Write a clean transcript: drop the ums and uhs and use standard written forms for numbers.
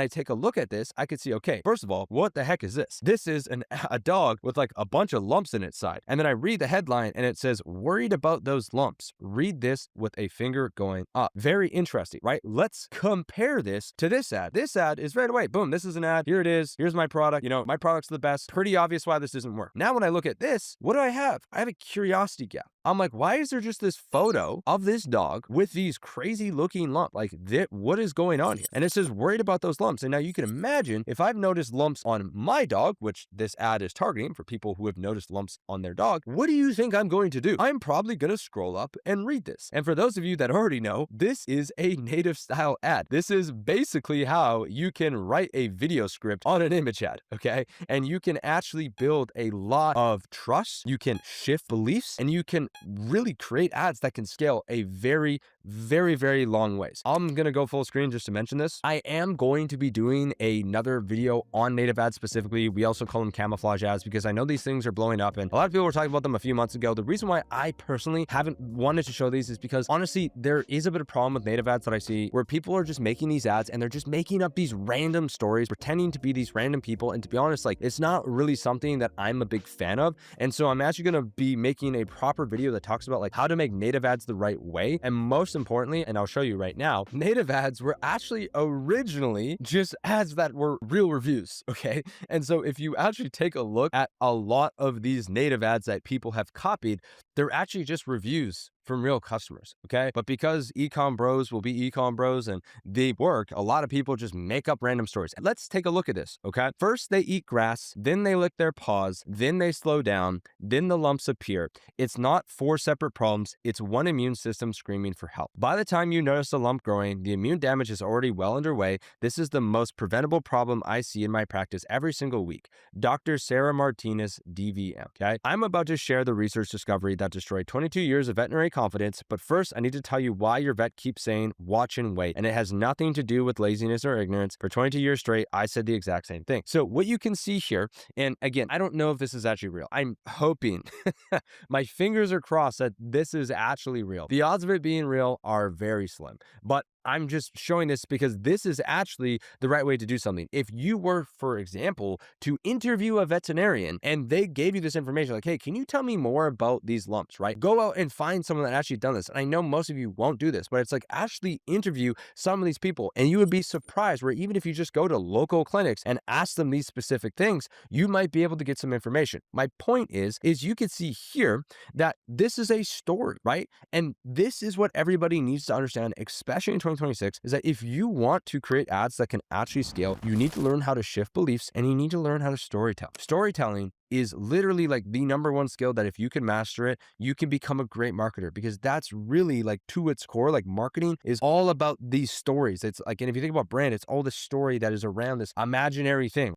I take a look at this, I could see, okay, first of all, what the heck is this? This is a dog with like a bunch of lumps in its side. And then I read the headline and it says, worried about those lumps. Read this with a finger going up. Very interesting, right? Let's compare this to this ad. This ad is right away, boom, this is an ad. Here it is. Here's my product. My product's the best. Pretty obvious why this doesn't work. Now, when I look at this, what do I have? I have a curiosity gap. I'm like, why is there just this photo of this dog with these crazy looking lumps? Like, what is going on here? And it says worried about those lumps. And now you can imagine if I've noticed lumps on my dog, which this ad is targeting for people who have noticed lumps on their dog, what do you think I'm going to do? I'm probably going to scroll up and read this. And for those of you that already know, this is a native style ad. This is basically how you can write a video script on an image ad, okay? And you can actually build a lot of trust. You can shift beliefs and you can really create ads that can scale a very, very, very long ways. I'm going to go full screen just to mention this. I am going to be doing another video on native ads specifically. We also call them camouflage ads because I know these things are blowing up and a lot of people were talking about them a few months ago. The reason why I personally haven't wanted to show these is because honestly, there is a bit of problem with native ads that I see where people are just making these ads and they're just making up these random stories, pretending to be these random people. And to be honest, like it's not really something that I'm a big fan of. And so I'm actually going to be making a proper video that talks about like how to make native ads the right way. And most importantly, and I'll show you right now, native ads were actually originally just ads that were real reviews. Okay. And so if you actually take a look at a lot of these native ads that people have copied, they're actually just reviews from real customers, okay? But because ecom bros will be ecom bros and they work, a lot of people just make up random stories. Let's take a look at this, okay? First, they eat grass, then they lick their paws, then they slow down, then the lumps appear. It's not 4 separate problems, it's one immune system screaming for help. By the time you notice a lump growing, the immune damage is already well underway. This is the most preventable problem I see in my practice every single week. Dr. Sarah Martinez, DVM, okay? I'm about to share the research discovery that destroyed 22 years of veterinary confidence, but first I need to tell you why your vet keeps saying watch and wait, and it has nothing to do with laziness or ignorance. For 22 years straight, I said the exact same thing. So what you can see here, and again, I don't know if this is actually real. I'm hoping, my fingers are crossed that this is actually real. The odds of it being real are very slim, but I'm just showing this because this is actually the right way to do something. If you were, for example, to interview a veterinarian and they gave you this information like, hey, can you tell me more about these lumps, right? Go out and find someone that actually done this. And I know most of you won't do this, but it's like actually interview some of these people and you would be surprised where even if you just go to local clinics and ask them these specific things, you might be able to get some information. My point is you can see here that this is a story, right? And this is what everybody needs to understand, especially in 2026, is that if you want to create ads that can actually scale, you need to learn how to shift beliefs and you need to learn how to storytell. Storytelling is literally like the number one skill that if you can master it, you can become a great marketer because that's really like to its core, like marketing is all about these stories. It's like, and if you think about brand, it's all the story that is around this imaginary thing.